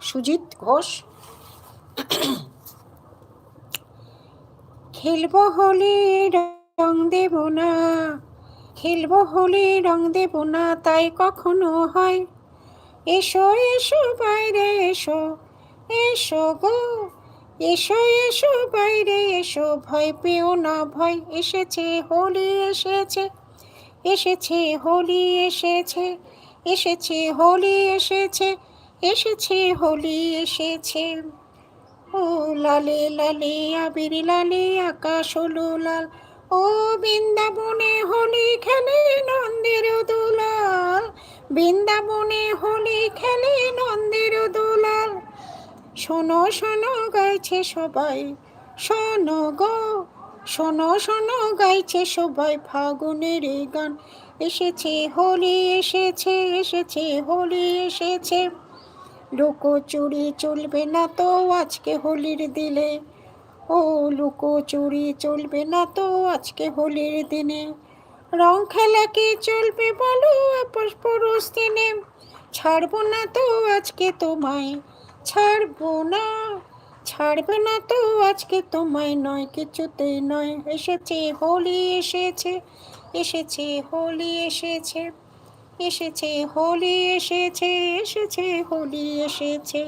সুজিত ঘোষ। খেলব হোলি রং দেব না, খেলব হোলি রং দেব না, তাই কখনো হয়। এসো এসো বাইরে এসো, এসো গো, এসো এসো বাইরে এসো, ভয় পেও না ভয়, এসেছে হোলি এসেছে, এসেছে হোলি এসেছে, এসেছে হোলি এসেছে, এসেছে হোলি এসেছে। ও লালে লালে আবির লালে আকাশ হলো লাল, ও বৃন্দাবনে হোলি খেলে নন্দের দুলাল, বৃন্দাবনে হোলি খেলে নন্দের দুলাল। শোনো শোনো গাইছে সবাই, শোনো গো, শোনো শোনো গাইছে সবাই ফাগুনের গান। এসেছে হোলি এসেছে, এসেছে হোলি এসেছে। লুকোচুরি চলবে না তো আজকে হোলির দিনে, ও লুকোচুরি চলবে না তো আজকে হোলির দিনে। রং খেলা কি চলবে বলো আপস পরশ দিনে, ছাড়বো না তো আজকে তোমায়, ছাড়বো না, ছাড়বে না তো আজকে তোমায়, নয় কিছুতেই নয়। এসেছে হোলি এসেছে, এসেছে হোলি এসেছে, এসেছে হোলি এসেছে, এসেছে হোলি এসেছে।